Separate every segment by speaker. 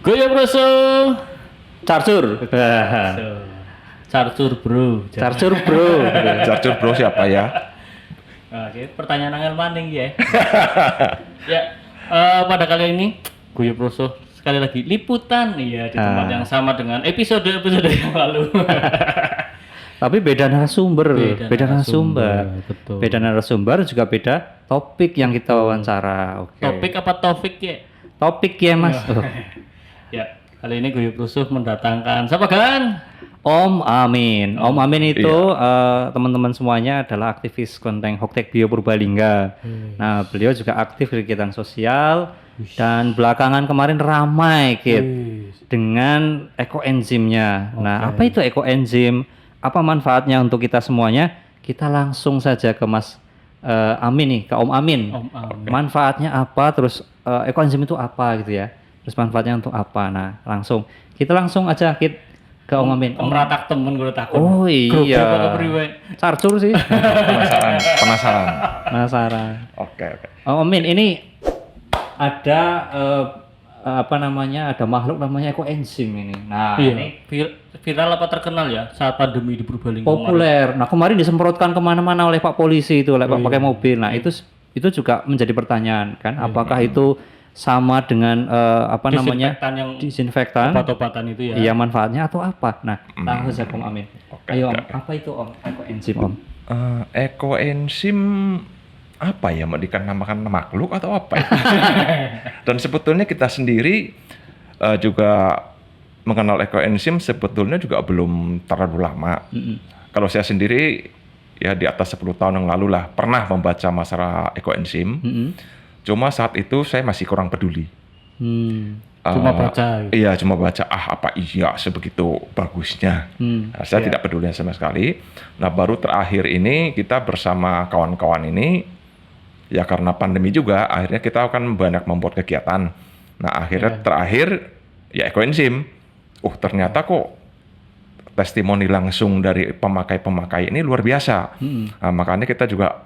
Speaker 1: Goyo Broso.
Speaker 2: Carcur.
Speaker 1: Carcur bro.
Speaker 2: Carcur bro.
Speaker 3: Carcur bro siapa ya?
Speaker 1: Oke, pertanyaan angel maning ya. Ya, pada kali ini Goyo Broso sekali lagi liputan ya di tempat yang sama dengan episode yang lalu.
Speaker 2: Tapi beda narasumber.
Speaker 1: Beda narasumber, betul.
Speaker 2: Beda narasumber juga beda topik yang kita wawancara. Oke.
Speaker 1: Topik apa topik ya?
Speaker 2: Topik ya Mas. Oh.
Speaker 1: Ya, kali ini Goyo Broso mendatangkan siapa kan?
Speaker 2: Om Amin. Om Amin itu teman-teman semuanya adalah aktivis konten Hoktek Bio Purbalingga. Nah, beliau juga aktif di kegiatan sosial dan belakangan kemarin ramai dengan ekoenzimnya. Nah, apa itu ekoenzim? Apa manfaatnya untuk kita semuanya? Kita langsung saja ke Mas Amin nih, ke Om Amin. Manfaatnya apa? Terus ekoenzim itu apa gitu ya? Terus manfaatnya untuk apa? Nah, kita langsung aja ke Om Amin.
Speaker 1: Om ratak temen gue takut.
Speaker 2: Oh iya. Carcur sih. Penasaran.
Speaker 3: Oke.
Speaker 2: Om Amin, ini ada ada makhluk namanya ekoenzim ini. Nah, ini
Speaker 1: viral apa terkenal ya saat pandemi di Purbalingga.
Speaker 2: populer. Nah, kemarin disemprotkan kemana-mana oleh Pak Polisi itu, pakai mobil. Nah, itu juga menjadi pertanyaan kan, apakah itu sama dengan
Speaker 1: Disinfektan yang
Speaker 2: disinfektan?
Speaker 1: obat-obatan itu ya.
Speaker 2: Iya, manfaatnya atau apa? Nah, langsung saja Om Amin.
Speaker 3: Oke,
Speaker 2: Ayo Om,
Speaker 3: oke.
Speaker 2: apa itu Om? Ekoenzim Om.
Speaker 3: Ekoenzim apa ya, mau dinamakan makhluk atau apa ya? Dan sebetulnya kita sendiri juga mengenal ekoenzim sebetulnya juga belum terlalu lama. Kalau saya sendiri ya di atas 10 tahun yang lalu lah pernah membaca masalah ekoenzim. Cuma saat itu saya masih kurang peduli.
Speaker 1: Cuma baca gitu.
Speaker 3: Iya, cuma baca. Apa iya sebegitu bagusnya? Nah, saya tidak peduli sama sekali. Nah, baru terakhir ini kita bersama kawan-kawan ini, ya karena pandemi juga, akhirnya kita akan banyak membuat kegiatan. Nah, akhirnya terakhir ya ekoenzim. Ternyata kok testimoni langsung dari pemakai-pemakai ini luar biasa. Nah, makanya kita juga,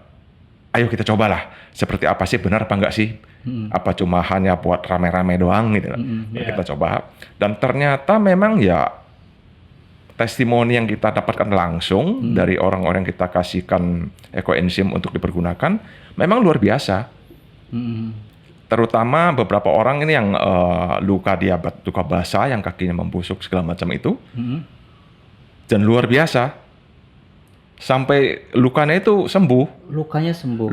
Speaker 3: ayo kita cobalah. Seperti apa sih, benar apa enggak sih? Apa cuma hanya buat rame-rame doang gitu. Kita coba. Dan ternyata memang ya testimoni yang kita dapatkan langsung dari orang-orang yang kita kasihkan ekoenzim untuk dipergunakan memang luar biasa. Terutama beberapa orang ini yang luka diabetes, luka basah, yang kakinya membusuk segala macam itu. Dan luar biasa. Sampai lukanya itu sembuh.
Speaker 2: Lukanya sembuh.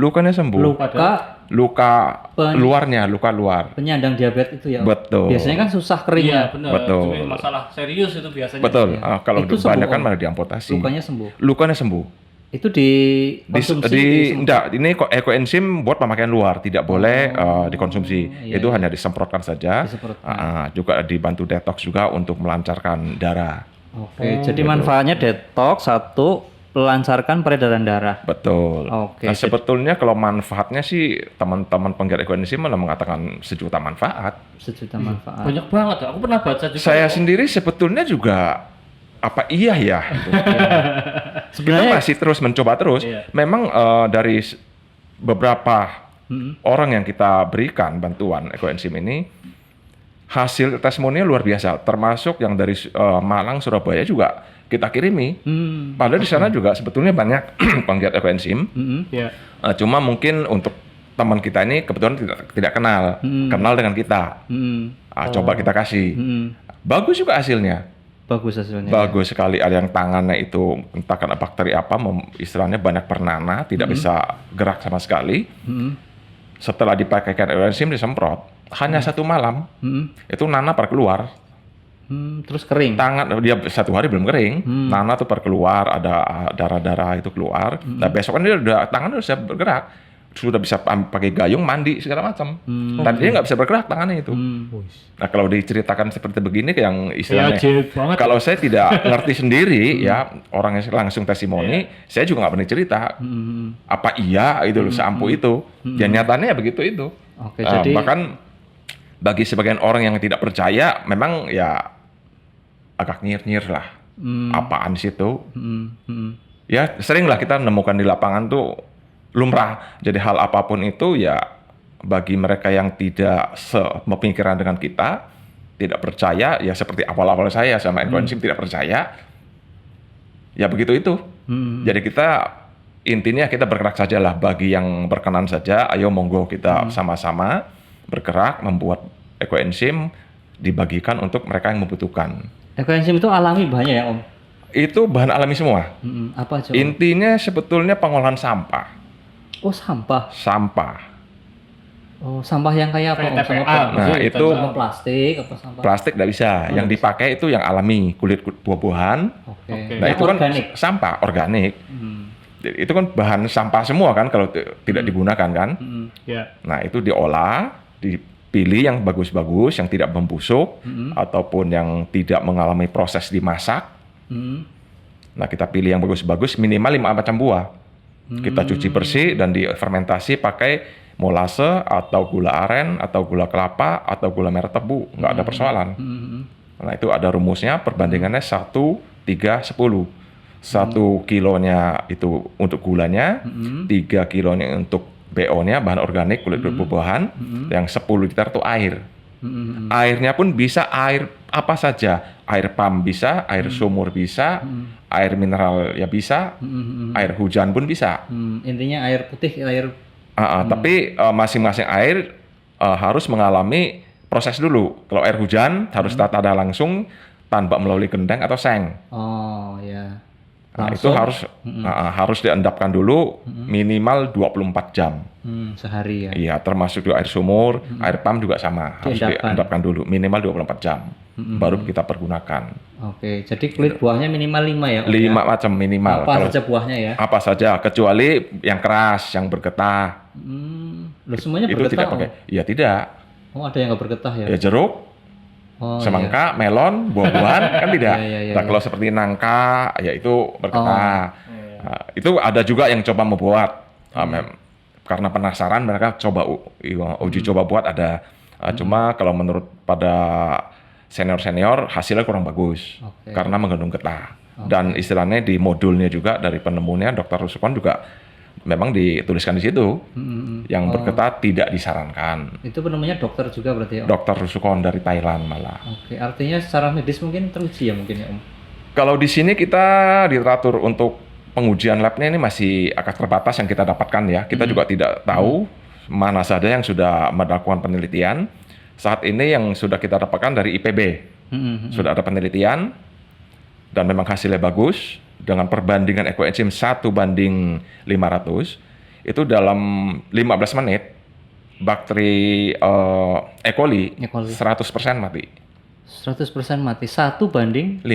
Speaker 3: Luka luarnya, luka luar.
Speaker 2: Penyandang diabetes itu ya.
Speaker 3: Betul.
Speaker 2: Biasanya kan susah kering.
Speaker 1: Iya, benar.
Speaker 3: Betul.
Speaker 1: Cuma masalah serius itu biasanya.
Speaker 3: Betul. Kalau
Speaker 2: Itu
Speaker 3: banyak kan
Speaker 2: sembuh,
Speaker 3: malah diamputasi.
Speaker 2: Lukanya sembuh.
Speaker 3: Lukanya sembuh.
Speaker 2: Itu
Speaker 3: Enggak, ini kok ekoenzim buat pemakaian luar, tidak boleh dikonsumsi. Itu hanya disemprotkan saja. Juga dibantu detox juga untuk melancarkan darah.
Speaker 2: Oke, jadi manfaatnya detox, satu, melancarkan peredaran darah.
Speaker 3: Betul.
Speaker 2: Oke,
Speaker 3: Nah, sebetulnya kalau manfaatnya sih teman-teman penggiat ekoenzim malah mengatakan sejuta manfaat.
Speaker 2: Sejuta manfaat.
Speaker 1: Banyak banget. Aku pernah baca juga.
Speaker 3: Saya sendiri sebetulnya juga apa iya ya? Gitu. Kita
Speaker 2: Sebenarnya
Speaker 3: masih terus mencoba terus. Memang dari beberapa orang yang kita berikan bantuan ekoenzim ini, hasil testimoninya luar biasa. Termasuk yang dari Malang, Surabaya juga kita kirimi. Padahal di sana juga sebetulnya banyak penggiat ekoenzim. Cuma mungkin untuk teman kita ini kebetulan tidak kenal, kenal dengan kita. Coba kita kasih. Bagus juga hasilnya.
Speaker 2: bagus hasilnya.
Speaker 3: Bagus sekali. Ada yang tangannya itu entah karena bakteri apa, istilahnya banyak bernanah, tidak bisa gerak sama sekali. Setelah dipakaikan ekoenzim disemprot, hanya 1 malam itu nanah pada keluar.
Speaker 2: Terus kering.
Speaker 3: Tangan dia 1 hari belum kering, nanah tuh pada keluar, ada darah-darah itu keluar. Nah besok kan dia tangannya udah bisa bergerak, sudah bisa pakai gayung, mandi segala macam. Tadinya nggak bisa bergerak tangannya itu. Nah kalau diceritakan seperti begini yang istilahnya, kalau saya tidak ngerti sendiri ya orang yang langsung testimoni, saya juga nggak pernah cerita apa iya itu loh seampuh itu. Ya nyatanya ya begitu itu.
Speaker 2: Oke, jadi
Speaker 3: bahkan bagi sebagian orang yang tidak percaya, memang ya agak nyir-nyir lah. Apaan sih itu? Ya sering lah kita nemukan di lapangan tuh lumrah. Jadi hal apapun itu ya bagi mereka yang tidak sepemikiran dengan kita, tidak percaya, ya seperti awal-awal saya sama ekoenzim tidak percaya, ya begitu itu. Jadi kita intinya kita bergerak sajalah, bagi yang berkenan saja, ayo monggo kita sama-sama bergerak membuat ekoenzim dibagikan untuk mereka yang membutuhkan.
Speaker 2: Ekoenzim itu alami bahannya ya Om?
Speaker 3: Itu bahan alami semua.
Speaker 2: Apa aja Om?
Speaker 3: Intinya sebetulnya pengolahan sampah.
Speaker 2: Oh sampah.
Speaker 3: Sampah.
Speaker 2: Oh sampah yang kayak apa Om?
Speaker 1: Kayak
Speaker 2: Sampah
Speaker 1: TPA,
Speaker 3: Nah, itu
Speaker 2: sampah plastik apa sampah?
Speaker 3: plastik tidak bisa. Yang dipakai itu yang alami, kulit buah-buahan.
Speaker 2: Oke.
Speaker 1: Oke.
Speaker 3: Nah,
Speaker 2: Yang
Speaker 3: itu kan
Speaker 2: organik.
Speaker 3: sampah organik. Jadi, itu kan bahan sampah semua kan kalau tidak digunakan kan.
Speaker 1: Ya.
Speaker 3: Nah, itu diolah, dipilih yang bagus-bagus, yang tidak membusuk ataupun yang tidak mengalami proses dimasak. Nah, kita pilih yang bagus-bagus, minimal 5 macam buah. Kita cuci bersih dan difermentasi pakai molase atau gula aren atau gula kelapa atau gula merah tebu, nggak ada persoalan. Nah, itu ada rumusnya, perbandingannya 1, 3, 10. 1 kilonya itu untuk gulanya, 3 kilonya untuk BO-nya, bahan organik, kulit buah-buahan, yang 10 liter itu air. Airnya pun bisa air apa saja, air pam bisa, air sumur bisa, air mineral ya bisa, air hujan pun bisa.
Speaker 2: Intinya air putih, air
Speaker 3: Tapi masing-masing air harus mengalami proses dulu. Kalau air hujan harus tata langsung tanpa melalui gendang atau seng.
Speaker 2: oh ya.
Speaker 3: Nah, itu harus diendapkan dulu minimal 24 jam.
Speaker 2: Sehari ya.
Speaker 3: Iya, termasuk juga air sumur, air pam juga sama, harus diendapkan dulu minimal 24 jam. Baru kita pergunakan.
Speaker 2: Oke, jadi kulit buahnya minimal 5 ya Om?
Speaker 3: 5 macam minimal.
Speaker 2: Apa
Speaker 3: Kalau
Speaker 2: saja buahnya ya?
Speaker 3: apa saja, kecuali yang keras, yang bergetah.
Speaker 2: Loh, semuanya
Speaker 3: Itu
Speaker 2: bergetah
Speaker 3: tidak pakai. Iya, tidak.
Speaker 2: Oh ada yang nggak bergetah ya?
Speaker 3: Ya jeruk,
Speaker 2: Oh,
Speaker 3: semangka, melon, buah-buahan kan tidak.
Speaker 2: Iya,
Speaker 3: Nah, kalau seperti nangka, ya itu bergetah. Nah, itu ada juga yang coba membuat karena penasaran mereka coba uji coba buat ada. Cuma kalau menurut pada senior hasilnya kurang bagus karena mengandung getah. Dan istilahnya di modulnya juga dari penemunya Dr. Rusukon juga memang dituliskan di situ yang bergetah tidak disarankan.
Speaker 2: Itu penemunya dokter juga berarti ya Om?
Speaker 3: Dr. Rusukon dari Thailand malah.
Speaker 2: Oke, artinya secara medis mungkin teruji ya mungkin ya Om?
Speaker 3: Kalau di sini kita literatur untuk pengujian labnya ini masih agak terbatas yang kita dapatkan ya. Kita juga tidak tahu mana saja yang sudah melakukan penelitian. Saat ini yang sudah kita dapatkan dari IPB. Sudah ada penelitian dan memang hasilnya bagus. Dengan perbandingan ekoenzim 1:500, itu dalam 15 menit bakteri E. coli 100% mati.
Speaker 2: 100% mati. 1:500.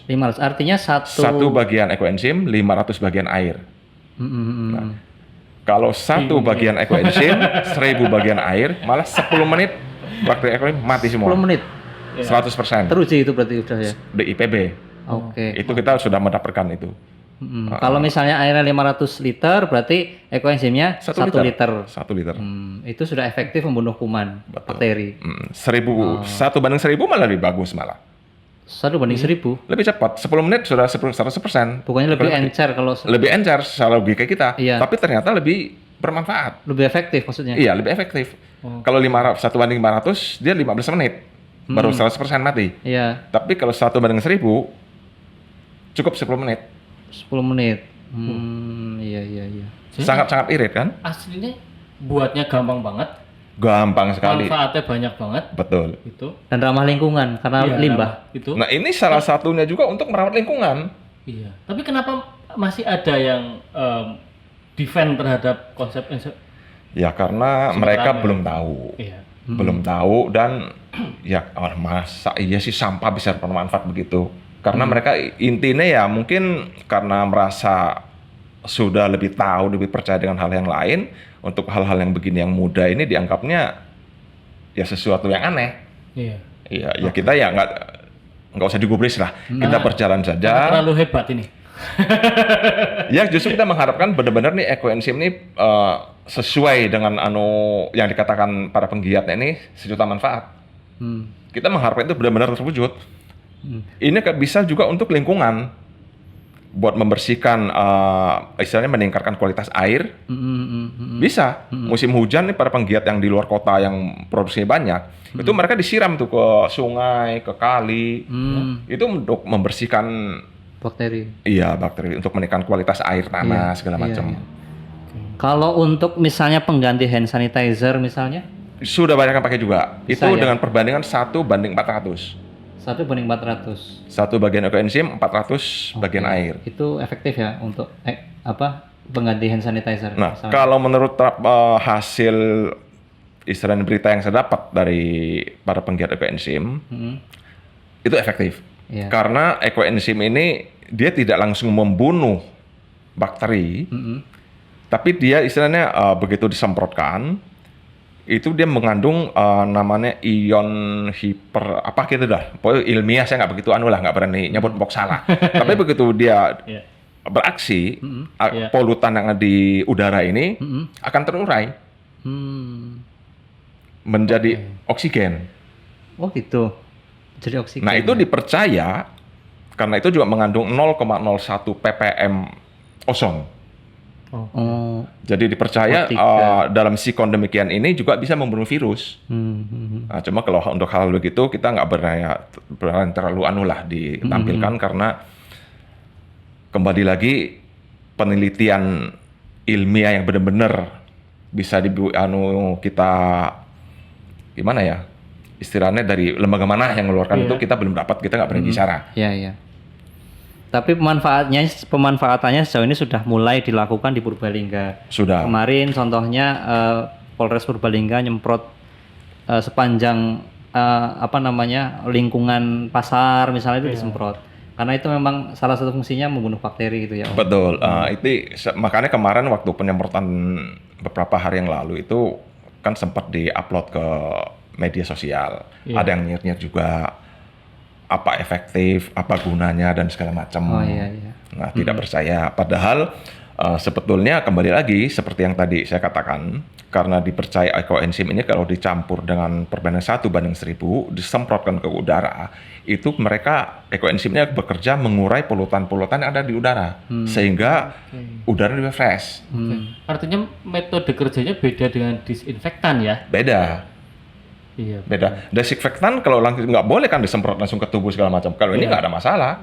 Speaker 3: 500.
Speaker 2: Artinya
Speaker 3: Satu bagian ekoenzim, 500 bagian air. Nah, kalau 1 bagian ekoenzim, 1000 bagian air, malah 10 menit bakteri E. coli mati semua.
Speaker 2: 10 menit.
Speaker 3: 100%.
Speaker 2: Teruji itu berarti udah ya.
Speaker 3: Di IPB.
Speaker 2: Oke.
Speaker 3: Itu kita sudah mendapatkan itu.
Speaker 2: Kalau misalnya airnya 500 liter, berarti ekoenzimnya 1 liter.
Speaker 3: 1 liter.
Speaker 2: Itu sudah efektif membunuh kuman, bakteri.
Speaker 3: 1:1000 malah lebih bagus malah.
Speaker 2: 1:1000.
Speaker 3: Lebih cepat. 10 menit sudah 100%.
Speaker 2: Bukannya lebih encer kalau
Speaker 3: Lebih encer secara logika kita.
Speaker 2: Iya.
Speaker 3: Tapi ternyata lebih bermanfaat.
Speaker 2: lebih efektif maksudnya.
Speaker 3: Iya, lebih efektif. Kalau 1:500 dia 15 menit. Baru 100% mati.
Speaker 2: Iya,
Speaker 3: Tapi kalau 1:1000 cukup 10 menit.
Speaker 2: 10 menit. Iya.
Speaker 3: Sangat-sangat irit kan?
Speaker 1: Aslinya buatnya gampang banget,
Speaker 3: Gampang sekali.
Speaker 1: manfaatnya banyak banget.
Speaker 3: Betul.
Speaker 1: Itu.
Speaker 2: Dan ramah lingkungan karena
Speaker 1: Iya,
Speaker 2: limbah.
Speaker 1: Itu.
Speaker 3: Nah, ini salah satunya juga untuk merawat lingkungan.
Speaker 1: Iya. Tapi kenapa masih ada yang defend terhadap konsep
Speaker 3: Ya karena
Speaker 1: Sebenarnya.
Speaker 3: mereka belum tahu.
Speaker 1: Iya.
Speaker 3: Belum tahu dan ya masa iya sih sampah bisa bermanfaat begitu. Karena mereka intinya ya mungkin karena merasa sudah lebih tahu, lebih percaya dengan hal yang lain, untuk hal-hal yang begini yang mudah ini dianggapnya ya sesuatu yang aneh.
Speaker 1: Iya.
Speaker 3: Iya, ya kita ya nggak usah digubris lah. Kita berjalan saja.
Speaker 1: Terlalu hebat ini.
Speaker 3: Ya justru kita mengharapkan benar-benar nih ekoenzim ini sesuai dengan yang dikatakan para penggiatnya ini sejuta manfaat. Kita mengharapkan itu benar-benar terwujud. Ini bisa juga untuk lingkungan. buat membersihkan, istilahnya meningkatkan kualitas air, bisa. Musim hujan nih para penggiat yang di luar kota yang produksinya banyak, itu mereka disiram tuh ke sungai, ke kali, itu untuk membersihkan,
Speaker 2: Bakteri.
Speaker 3: iya, bakteri, untuk meningkatkan kualitas air tanah segala macam.
Speaker 2: Kalau untuk misalnya pengganti hand sanitizer misalnya,
Speaker 3: Sudah banyak yang pakai juga.
Speaker 2: Bisa,
Speaker 3: Itu
Speaker 2: ya?
Speaker 3: dengan perbandingan 1:400.
Speaker 2: 1:400.
Speaker 3: 1 bagian ekoenzim, 400 bagian
Speaker 2: Oke.
Speaker 3: air.
Speaker 2: Itu efektif ya untuk pengganti hand sanitizer.
Speaker 3: Nah,
Speaker 2: misalnya.
Speaker 3: kalau menurut hasil istilahnya berita yang saya dapat dari para penggiat ekoenzim, itu efektif.
Speaker 2: Iya.
Speaker 3: Karena ekoenzim ini dia tidak langsung membunuh bakteri, tapi dia istilahnya begitu disemprotkan, itu dia mengandung namanya ion hiper apa gitu dah. Pokoknya ilmiah saya nggak begitu nggak berani nyebut box salah. Tapi begitu dia
Speaker 1: Iya.
Speaker 3: beraksi,
Speaker 1: Iya.
Speaker 3: polutan yang ada di udara ini akan terurai menjadi oksigen.
Speaker 2: Oh gitu. Jadi oksigen.
Speaker 3: Nah, itu dipercaya karena itu juga mengandung 0,01 ppm ozon.
Speaker 2: Oh.
Speaker 3: Jadi dipercaya
Speaker 2: O3.
Speaker 3: dalam sikon demikian ini juga bisa membunuh virus. Nah, cuma kalau untuk hal begitu kita nggak berani terlalu ditampilkan karena kembali lagi penelitian ilmiah yang benar-benar bisa kita gimana ya istilahnya dari lembaga mana yang mengeluarkan itu kita belum dapat, kita nggak berani bicara.
Speaker 2: Iya, iya. Tapi pemanfaatannya sejauh ini sudah mulai dilakukan di Purbalingga.
Speaker 3: Sudah.
Speaker 2: Kemarin contohnya Polres Purbalingga nyemprot sepanjang lingkungan pasar misalnya itu disemprot. Karena itu memang salah satu fungsinya membunuh bakteri gitu ya. Om.
Speaker 3: Betul. Makanya kemarin waktu penyemprotan beberapa hari yang lalu itu kan sempat diupload ke media sosial. Ada yang nyir-nyir juga apa efektif, apa gunanya dan segala macam.
Speaker 2: Oh iya.
Speaker 3: Nah, tidak percaya. Padahal sebetulnya kembali lagi seperti yang tadi saya katakan, karena dipercaya ekoenzim ini kalau dicampur dengan perbandingan 1:1000 disemprotkan ke udara, itu mereka ekoenzimnya bekerja mengurai polutan-polutan yang ada di udara sehingga udara lebih fresh.
Speaker 1: Artinya metode kerjanya beda dengan disinfektan ya?
Speaker 3: Beda.
Speaker 1: Iya.
Speaker 3: Beda. Desinfektan kalau langsung nggak boleh kan disemprot langsung ke tubuh segala macam. Kalau ini nggak ada masalah.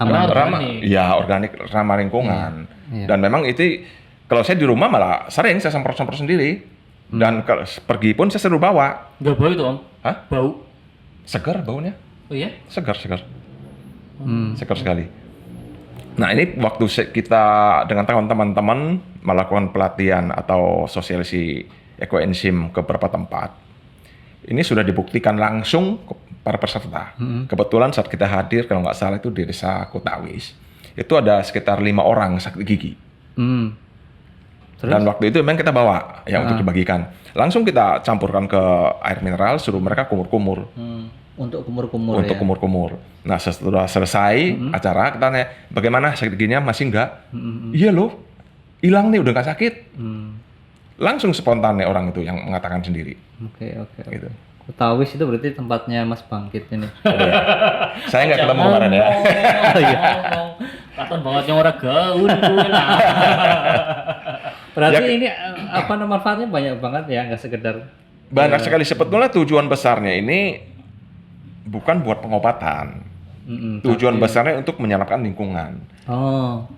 Speaker 1: Karena
Speaker 3: Ramah, ya organik, ramah lingkungan.
Speaker 2: Iya.
Speaker 3: Dan memang itu kalau saya di rumah malah sering saya semprot-semprot sendiri. Dan kalau pergi pun saya selalu bawa.
Speaker 1: nggak bau itu Om?
Speaker 3: Hah?
Speaker 1: Bau?
Speaker 3: Segar baunya.
Speaker 1: Oh iya?
Speaker 3: Segar. Segar sekali. Nah, ini waktu kita dengan teman-teman melakukan pelatihan atau sosialisasi ekoenzim ke beberapa tempat. Ini sudah dibuktikan langsung ke para peserta. Kebetulan saat kita hadir, kalau nggak salah itu di Desa Kutawis, itu ada sekitar 5 orang sakit gigi.
Speaker 2: Terus?
Speaker 3: Dan waktu itu memang kita bawa ya untuk dibagikan. Langsung kita campurkan ke air mineral, suruh mereka kumur-kumur.
Speaker 2: Untuk kumur-kumur
Speaker 3: Untuk
Speaker 2: ya.
Speaker 3: kumur-kumur. Nah, setelah selesai acara, kita tanya, bagaimana sakit giginya masih enggak? Iya loh, hilang nih, udah nggak sakit. Langsung spontan nih orang itu yang mengatakan sendiri.
Speaker 2: Oke.
Speaker 3: Gitu.
Speaker 2: Kutawis itu berarti tempatnya Mas Bangkit ini.
Speaker 3: Saya nggak ketemu kemarin ya.
Speaker 1: Katon banget yang orang gaun gue lah.
Speaker 2: Berarti
Speaker 3: Ya,
Speaker 2: ini manfaatnya banyak banget ya, nggak sekedar
Speaker 3: Banyak sekali. Sebetulnya tujuan besarnya ini bukan buat pengobatan. Tujuan besarnya untuk menyelamatkan lingkungan.
Speaker 2: Oh.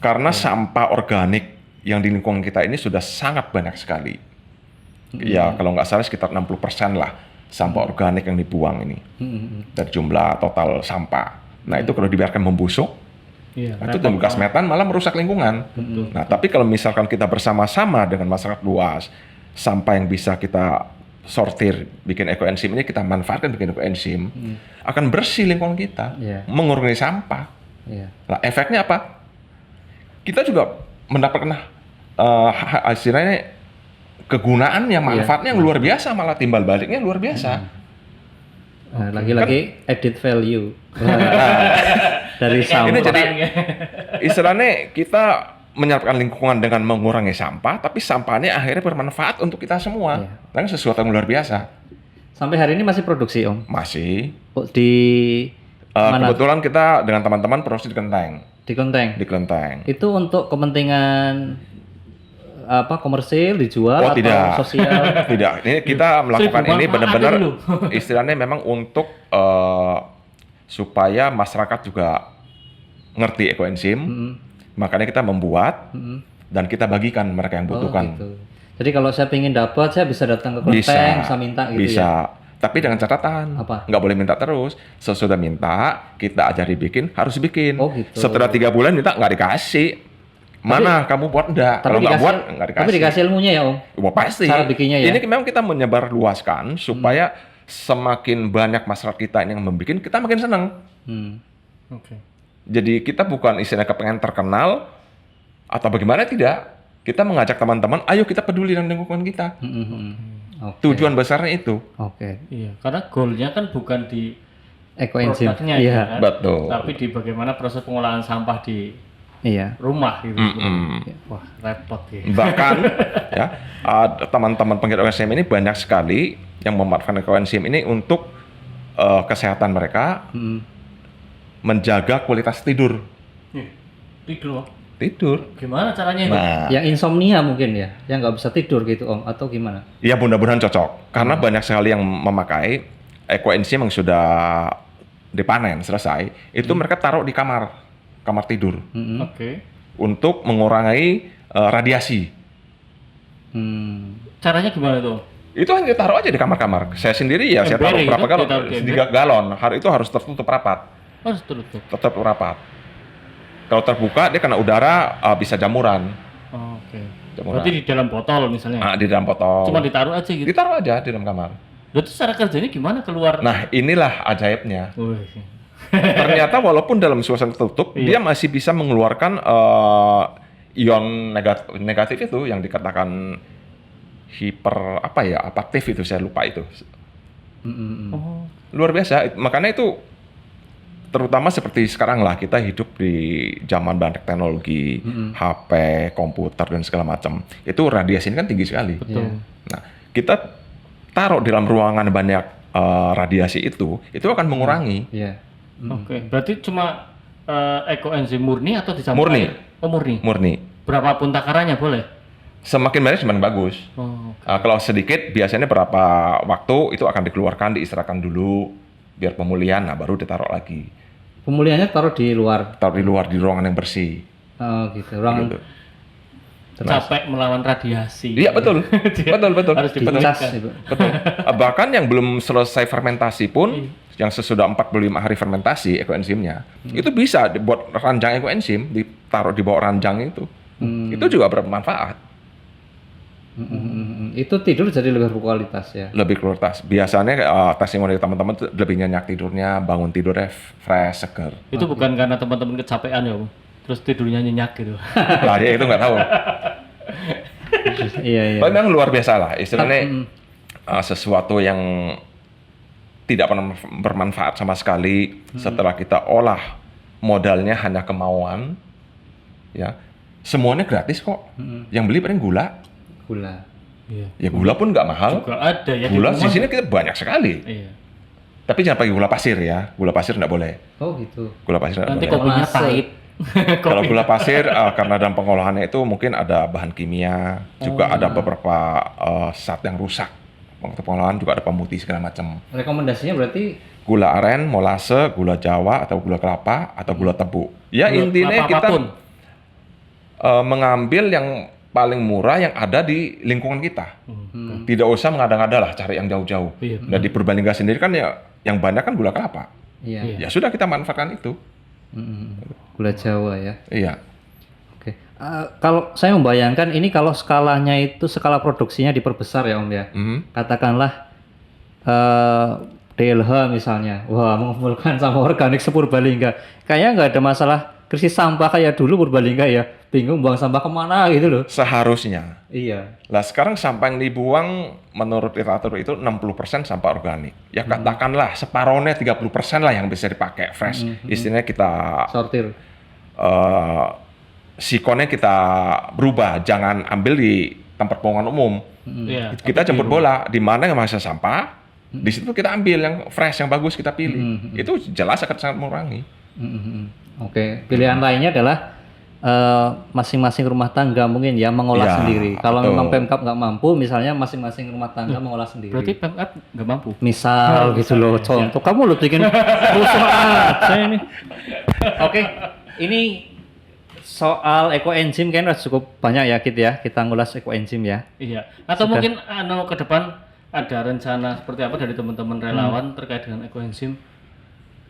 Speaker 3: Karena sampah organik yang di lingkungan kita ini sudah sangat banyak sekali. Ya, kalau nggak salah sekitar 60% lah sampah organik yang dibuang ini. Dari jumlah total sampah. Nah, itu kalau dibiarkan membusuk, itu tumbuh gas metan malah merusak lingkungan. Nah, tapi kalau misalkan kita bersama-sama dengan masyarakat luas, sampah yang bisa kita sortir, bikin ekoenzim ini kita manfaatkan bikin ekoenzim, akan bersih lingkungan kita, mengurangi sampah. Nah, efeknya apa? Kita juga mendapatkan istilahnya kegunaannya, manfaatnya yang luar biasa, malah timbal baliknya luar biasa.
Speaker 2: Nah, lagi-lagi added value dari sampah.
Speaker 3: Ini jadi istilahnya kita menyelamatkan lingkungan dengan mengurangi sampah, tapi sampahnya akhirnya bermanfaat untuk kita semua. Dan sesuatu yang luar biasa.
Speaker 2: Sampai hari ini masih produksi Om?
Speaker 3: Masih.
Speaker 2: Di Mana?
Speaker 3: Kebetulan kita dengan teman-teman produksi di Kelenteng.
Speaker 2: Di Kelenteng.
Speaker 3: Di Kelenteng.
Speaker 2: Itu untuk kepentingan apa komersil dijual
Speaker 3: Oh,
Speaker 2: atau
Speaker 3: tidak.
Speaker 2: sosial?
Speaker 3: Tidak, ini kita melakukan
Speaker 1: Seribu
Speaker 3: ini
Speaker 1: manfaat
Speaker 3: benar-benar
Speaker 1: dulu.
Speaker 3: istilahnya memang untuk supaya masyarakat juga ngerti ekoenzim. Makanya kita membuat dan kita bagikan mereka yang butuhkan.
Speaker 2: Gitu. Jadi kalau saya ingin dapat, saya bisa datang ke Kelenteng, bisa minta gitu
Speaker 3: bisa.
Speaker 2: ya?
Speaker 3: Tapi dengan catatan,
Speaker 2: Apa?
Speaker 3: nggak boleh minta terus. Sesudah minta, kita ajari bikin, harus bikin.
Speaker 2: Oh, gitu.
Speaker 3: Setelah 3 bulan minta nggak dikasih. Mana kamu buat enggak? Kalau nggak buat nggak dikasih.
Speaker 2: Tapi dikasih ilmunya ya Om?
Speaker 3: Wah, pasti.
Speaker 2: Cara bikinnya ya?
Speaker 3: Ini memang kita menyebarluaskan supaya semakin banyak masyarakat kita yang membuat, kita makin senang.
Speaker 1: Oke.
Speaker 3: Jadi kita bukan istilahnya kepengen terkenal atau bagaimana, tidak. Kita mengajak teman-teman, ayo kita peduli dengan lingkungan kita.
Speaker 2: Oke.
Speaker 3: Tujuan besarnya itu.
Speaker 2: Oke.
Speaker 1: Iya, karena goalnya kan bukan di
Speaker 2: Ekoenzim.
Speaker 1: produknya
Speaker 2: Iya.
Speaker 1: ya kan?
Speaker 3: Betul.
Speaker 1: Tapi di bagaimana proses pengolahan sampah di
Speaker 2: Iya.
Speaker 1: rumah gitu.
Speaker 3: Mm-mm.
Speaker 1: Wah, repot ya.
Speaker 3: Bahkan ya teman-teman penggiat ekoenzim ini banyak sekali yang memanfaatkan ekoenzim ini untuk kesehatan mereka, menjaga kualitas tidur.
Speaker 1: Tidur.
Speaker 3: Tidur.
Speaker 1: Gimana caranya itu?
Speaker 3: Nah,
Speaker 2: Yang insomnia mungkin ya, yang nggak bisa tidur gitu Om, atau gimana?
Speaker 3: ya mudah-mudahan cocok. Karena banyak sekali yang memakai ekoenzim yang sudah dipanen selesai, itu mereka taruh di kamar tidur
Speaker 1: Oke.
Speaker 3: untuk mengurangi radiasi.
Speaker 1: Caranya gimana tuh?
Speaker 3: Itu hanya taruh aja di kamar-kamar. Saya sendiri ya, saya taruh
Speaker 1: Ember
Speaker 3: berapa
Speaker 1: gitu,
Speaker 3: galon?
Speaker 1: ditaruh di
Speaker 3: 3 galon. Hari itu harus tertutup rapat.
Speaker 1: Harus tutup.
Speaker 3: Tetap rapat. Kalau terbuka dia kena udara bisa jamuran.
Speaker 1: Oh, oke.
Speaker 3: Jamuran.
Speaker 1: Berarti di dalam botol misalnya.
Speaker 3: Di dalam botol.
Speaker 1: Cuma ditaruh aja gitu.
Speaker 3: Ditaruh aja di dalam kamar.
Speaker 1: Berarti cara kerjanya gimana keluar?
Speaker 3: Nah, inilah ajaibnya.
Speaker 1: Wih.
Speaker 3: Ternyata walaupun dalam suasana tertutup, dia masih bisa mengeluarkan ion negatif itu yang dikatakan apaktif itu, saya lupa itu.
Speaker 1: Oh,
Speaker 3: Luar biasa. Makanya itu terutama seperti sekarang lah, kita hidup di zaman banyak teknologi, HP, komputer dan segala macam. Itu radiasi ini kan tinggi sekali.
Speaker 1: betul.
Speaker 3: Nah, kita taruh di dalam ruangan banyak radiasi itu akan mengurangi.
Speaker 2: Iya.
Speaker 1: Oke. Berarti cuma ekoenzim murni atau dicampur
Speaker 3: Murni.
Speaker 1: air? Oh, murni.
Speaker 3: Murni.
Speaker 1: Berapapun takarannya boleh?
Speaker 3: Semakin banyak semakin bagus.
Speaker 1: Oh,
Speaker 3: Kalau sedikit biasanya berapa waktu itu akan dikeluarkan, diistirahatkan dulu biar pemulihan, nah baru ditaruh lagi.
Speaker 2: Pemulihannya taruh di luar.
Speaker 3: Taruh di luar di ruangan yang bersih.
Speaker 2: Oh gitu. Ruangan
Speaker 3: Gitu.
Speaker 1: capek melawan radiasi.
Speaker 3: Iya betul, betul.
Speaker 1: Harus
Speaker 3: Betul.
Speaker 2: dicas
Speaker 1: dibersihkan.
Speaker 2: itu.
Speaker 3: Betul. Bahkan yang belum selesai fermentasi pun, yang sesudah 45 hari fermentasi ekoenzimnya, itu bisa dibuat ranjang ekoenzim, ditaruh di bawah ranjang itu. Itu juga bermanfaat.
Speaker 2: Itu tidur jadi lebih berkualitas ya.
Speaker 3: Lebih kualitas. Biasanya testimoni teman-teman tuh lebih nyenyak tidurnya, bangun tidurnya fresh, seger.
Speaker 1: Itu bukan karena teman-teman kecapean ya, Om? Terus tidurnya nyenyak gitu.
Speaker 3: Lah dia itu nggak tahu.
Speaker 2: Iya.
Speaker 3: Tapi memang luar biasa lah. Istilahnya sesuatu yang tidak pernah bermanfaat sama sekali setelah kita olah modalnya hanya kemauan, ya semuanya gratis kok. Yang beli paling gula.
Speaker 2: Gula.
Speaker 1: Iya.
Speaker 3: Ya gula pun nggak mahal.
Speaker 1: Juga ada ya
Speaker 3: Gula
Speaker 1: di
Speaker 3: di
Speaker 1: rumah.
Speaker 3: sini kita banyak sekali.
Speaker 1: Iya.
Speaker 3: Tapi jangan pakai gula pasir ya. Gula pasir nggak boleh.
Speaker 2: Oh gitu.
Speaker 3: Gula pasir nggak
Speaker 1: Nanti
Speaker 3: boleh.
Speaker 1: kopinya
Speaker 2: Masuk.
Speaker 1: pahit.
Speaker 3: Kalau gula pasir karena dalam pengolahannya itu mungkin ada bahan kimia, juga ada beberapa zat yang rusak. Waktu pengolahan juga ada pemutih segala macam.
Speaker 2: Rekomendasinya berarti
Speaker 3: Gula aren, molase, gula jawa atau gula kelapa atau gula tebu. Ya
Speaker 1: Gula
Speaker 3: intinya
Speaker 1: kelapa
Speaker 3: kita
Speaker 1: apapun.
Speaker 3: mengambil yang paling murah yang ada di lingkungan kita. Tidak usah mengada-ngada lah cari yang jauh-jauh.
Speaker 1: Iya.
Speaker 3: Dan di Purbalingga sendiri kan ya yang banyak kan gula kelapa.
Speaker 2: iya.
Speaker 3: Ya sudah kita manfaatkan itu.
Speaker 2: Gula Jawa ya.
Speaker 3: Iya.
Speaker 2: Oke. Kalau saya membayangkan ini kalau skalanya itu skala produksinya diperbesar ya Om ya. Katakanlah DLH misalnya. Wah, mengumpulkan sampah organik sepurbalingga. Kayaknya nggak ada masalah krisis sampah kayak dulu Purbalingga ya. Bingung buang sampah kemana gitu loh.
Speaker 3: Seharusnya.
Speaker 2: Iya.
Speaker 3: Lah sekarang sampah yang dibuang menurut literatur itu 60% sampah organik. Ya katakanlah separohnya 30% lah yang bisa dipakai fresh. Istilahnya kita
Speaker 2: Sortir.
Speaker 3: sikonnya kita berubah, jangan ambil di tempat pembuangan umum.
Speaker 1: Iya.
Speaker 3: Kita jemput bola di mana yang masih sampah, Di situ kita ambil yang fresh, yang bagus kita pilih. Itu jelas akan sangat mengurangi.
Speaker 2: Oke, pilihan lainnya adalah masing-masing rumah tangga mungkin ya mengolah
Speaker 3: Ya,
Speaker 2: sendiri. Kalau
Speaker 3: betul.
Speaker 2: memang Pemkab nggak mampu, misalnya masing-masing rumah tangga mengolah sendiri.
Speaker 1: Berarti Pemkab nggak mampu.
Speaker 2: Misal gitu loh, contoh kamu lo bikin rusuh aja ini. Oke, ini soal ekoenzim kan udah cukup banyak ya Kit ya, kita ngulas ekoenzim ya.
Speaker 1: Iya. Atau mungkin ke depan ada rencana seperti apa dari teman-teman relawan terkait dengan ekoenzim?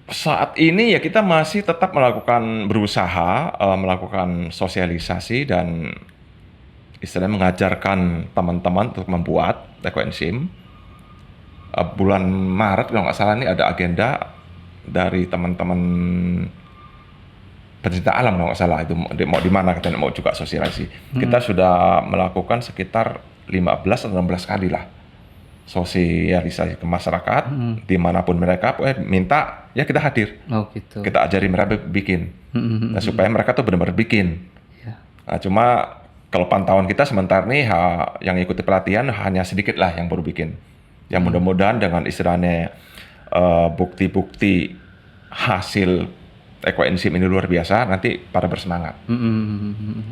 Speaker 3: Saat ini ya kita masih tetap berusaha melakukan sosialisasi dan istilahnya mengajarkan teman-teman untuk membuat ekoenzim. Bulan Maret kalau nggak salah ini ada agenda dari teman-teman pencinta alam kalau nggak salah, itu mau di mana kita mau juga sosialisasi. Kita sudah melakukan sekitar 15 atau 16 kali lah sosialisasi ke masyarakat dimanapun mereka minta ya kita hadir,
Speaker 2: Oh gitu.
Speaker 3: kita ajari mereka bikin. Nah, supaya mereka tuh benar-benar bikin.
Speaker 2: Ya.
Speaker 3: Nah, cuma kalau pantauan kita sementara nih yang ikuti pelatihan hanya sedikit lah yang baru bikin. Yang mudah-mudahan dengan istilahnya bukti-bukti hasil ekoenzim ini luar biasa, nanti pada bersemangat.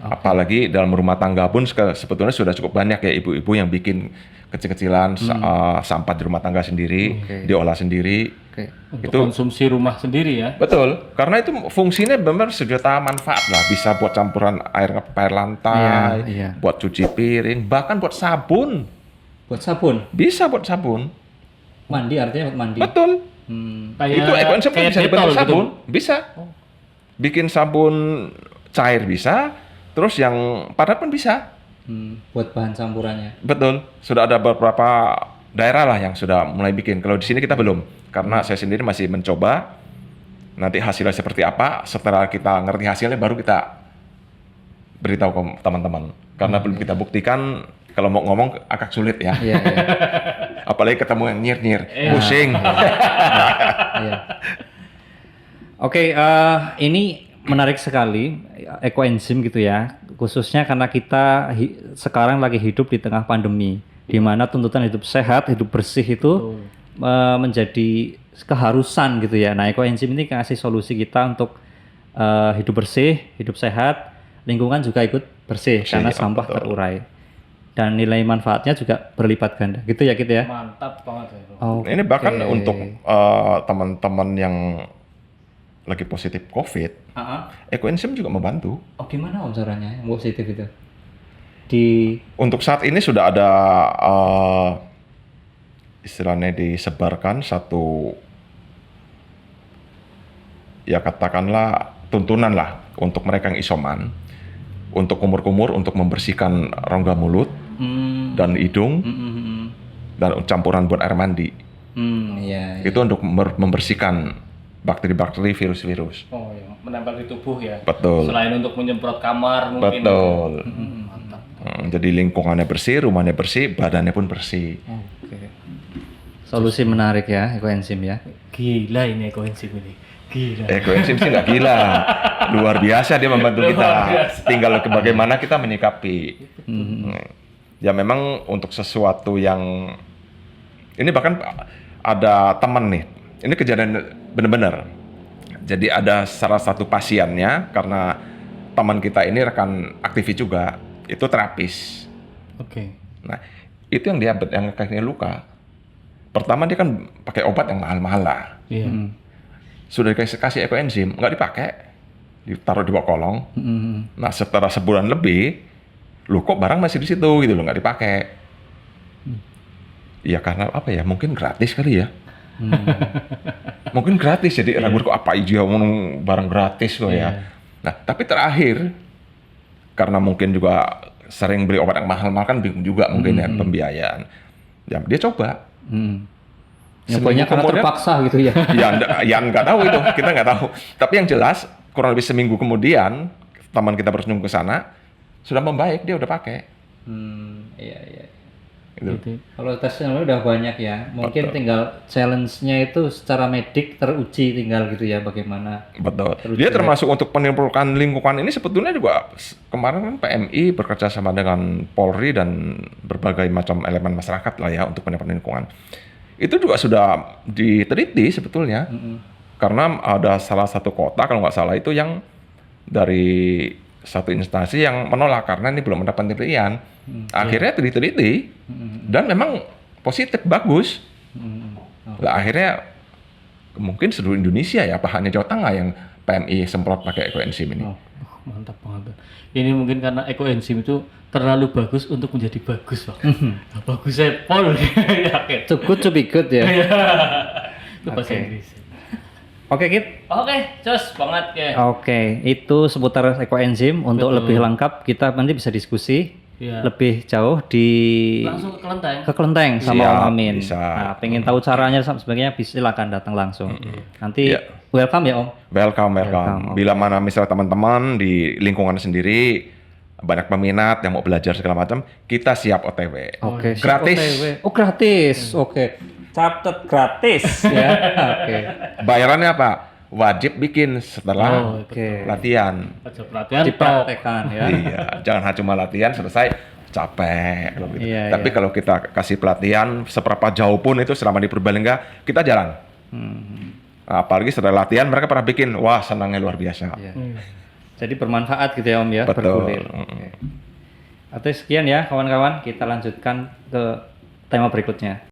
Speaker 3: Apalagi dalam rumah tangga pun sebetulnya sudah cukup banyak ya ibu-ibu yang bikin kecil-kecilan sampah di rumah tangga sendiri, diolah sendiri.
Speaker 2: Oke.
Speaker 1: Untuk
Speaker 3: Itu
Speaker 1: konsumsi rumah sendiri ya.
Speaker 3: betul, karena itu fungsinya benar sejuta manfaat lah. Bisa buat campuran air lantai,
Speaker 2: Iya.
Speaker 3: buat cuci piring, bahkan buat sabun.
Speaker 2: Buat sabun,
Speaker 3: Bisa buat sabun.
Speaker 2: mandi artinya buat mandi.
Speaker 3: Betul.
Speaker 1: Kayak
Speaker 3: Itu ekoenzim
Speaker 1: kayak
Speaker 3: bisa dibentuk
Speaker 1: detol gitu.
Speaker 3: sabun, bisa. Bikin sabun cair bisa, terus yang padat pun bisa.
Speaker 2: Buat bahan campurannya.
Speaker 3: Betul. Sudah ada beberapa daerah lah yang sudah mulai bikin. Kalau di sini kita belum, karena saya sendiri masih mencoba. Nanti hasilnya seperti apa, setelah kita ngerti hasilnya baru kita beritahu ke teman-teman. Karena belum kita buktikan, kalau mau ngomong agak sulit ya.
Speaker 2: Iya, iya.
Speaker 3: Apalagi ketemu yang nyir-nyir, pusing.
Speaker 2: Iya. Oke, ini menarik sekali ekoenzim gitu ya, khususnya karena kita sekarang lagi hidup di tengah pandemi, di mana tuntutan hidup sehat, hidup bersih itu menjadi keharusan gitu ya. Nah, ekoenzim ini kasih solusi kita untuk hidup bersih, hidup sehat, lingkungan juga ikut bersih karena sampah terurai. Dan nilai manfaatnya juga berlipat ganda. Gitu ya, Kit ya.
Speaker 1: Mantap banget ya.
Speaker 2: Oke.
Speaker 3: Ini bahkan untuk teman-teman yang lagi positif COVID, ekoenzim juga membantu.
Speaker 2: Oh, gimana Om caranya yang positif itu?
Speaker 3: Untuk saat ini sudah ada istilahnya disebarkan satu, ya katakanlah tuntunan lah untuk mereka yang isoman, untuk kumur-kumur, untuk membersihkan rongga mulut dan hidung, dan campuran buat air mandi.
Speaker 2: Iya.
Speaker 3: Itu untuk membersihkan bakteri-bakteri, virus-virus.
Speaker 1: Oh iya, menempel di tubuh ya.
Speaker 3: Betul.
Speaker 1: Selain untuk menyemprot kamar mungkin.
Speaker 3: Betul.
Speaker 1: Mantap.
Speaker 3: Jadi lingkungannya bersih, rumahnya bersih, badannya pun bersih.
Speaker 2: Oke. Solusi menarik ya, ekoenzim ya.
Speaker 1: Gila ini ekoenzim ini. Gila.
Speaker 3: Ekoenzim sih nggak gila, luar biasa dia membantu kita.
Speaker 1: Luar biasa.
Speaker 3: Tinggal bagaimana kita menyikapi. Ya memang untuk sesuatu yang ini bahkan ada teman nih. Ini kejadian benar-benar. Jadi ada salah satu pasiennya karena teman kita ini rekan aktivis juga, itu terapis.
Speaker 1: Oke.
Speaker 3: Nah, itu yang dia yang kakinya luka. Pertama dia kan pakai obat yang mahal-mahal lah.
Speaker 1: Iya.
Speaker 3: Sudah dikasih ekoenzim, nggak dipakai, ditaruh di bawah kolong. Nah, setelah sebulan lebih, loh kok barang masih di situ gitu loh, nggak dipakai. Ya karena apa ya? Mungkin gratis kali ya. Mungkin gratis jadi ragu kok apa aja ngomong barang gratis loh ya. Nah, tapi terakhir karena mungkin juga sering beli obat yang mahal-mahal kan bingung juga mungkin ya pembiayaan. Ya dia coba.
Speaker 2: Nyobanya karena
Speaker 3: kemudian-
Speaker 2: terpaksa gitu ya.
Speaker 3: Ya nggak tahu itu, kita nggak tahu. Tapi yang jelas kurang lebih seminggu kemudian teman kita berkunjung ke sana sudah membaik, dia udah pakai.
Speaker 2: Iya, iya.
Speaker 3: Gitu.
Speaker 2: Kalau tesnya udah banyak ya, mungkin tinggal challenge-nya itu secara medik teruji tinggal gitu ya bagaimana.
Speaker 3: Betul.
Speaker 2: Terus
Speaker 3: Dia
Speaker 2: juga-
Speaker 3: termasuk untuk penyemprotan lingkungan ini sebetulnya juga kemarin kan PMI bekerja sama dengan Polri dan berbagai macam elemen masyarakat lah ya untuk penyemprotan lingkungan. itu juga sudah diteliti sebetulnya. Karena ada salah satu kota kalau nggak salah itu yang dari satu instansi yang menolak karena ini belum mendapat penelitian. Akhirnya diteliti dan memang positif, bagus. Lah akhirnya mungkin seluruh Indonesia ya, apa hanya Jawa Tengah yang PMI semprot pakai ekoenzim ini.
Speaker 1: Oh, mantap banget. Ini mungkin karena ekoenzim itu terlalu bagus untuk menjadi bagus, Pak. Nah, bagusnya pol. Yakin.
Speaker 2: Too good to be good ya.
Speaker 1: Itu bahasa
Speaker 2: Oke.
Speaker 1: Inggris.
Speaker 2: Oke, Kit.
Speaker 1: Oke, jos banget ya.
Speaker 2: Oke, itu seputar ekoenzim. Untuk
Speaker 1: Betul.
Speaker 2: lebih lengkap kita nanti bisa diskusi
Speaker 1: Iya.
Speaker 2: lebih jauh di
Speaker 1: Langsung ke kelenteng.
Speaker 2: ke Kelenteng sama
Speaker 3: Siap,
Speaker 2: Om Amin.
Speaker 3: bisa.
Speaker 2: Nah, pengen tahu caranya dan sebagainya, silakan datang langsung. Nanti
Speaker 3: Iya.
Speaker 2: welcome ya Om.
Speaker 3: Welcome.
Speaker 2: Welcome,
Speaker 3: Bila mana misalnya teman-teman di lingkungan sendiri banyak peminat yang mau belajar segala macam, kita siap OTW.
Speaker 2: Oke, siap,
Speaker 3: Gratis.
Speaker 2: OTW. Oh gratis, oke. Catat gratis ya. Oke.
Speaker 3: Bayarannya apa? Wajib bikin setelah
Speaker 1: Oh,
Speaker 2: Oke.
Speaker 3: latihan.
Speaker 1: Aja pelatihan tok.
Speaker 2: Dipraktekkan ya.
Speaker 3: Iya, jangan cuma latihan selesai capek kalau gitu.
Speaker 2: Iya,
Speaker 3: Tapi
Speaker 2: iya.
Speaker 3: kalau kita kasih pelatihan seberapa jauh pun itu selama di Purbalingga kita jalan. Nah, apalagi setelah latihan mereka pernah bikin, wah senangnya luar biasa.
Speaker 2: Iya. Jadi bermanfaat gitu ya Om ya,
Speaker 3: Betul.
Speaker 2: bergulir. Oke. Atau sekian ya kawan-kawan, kita lanjutkan ke tema berikutnya.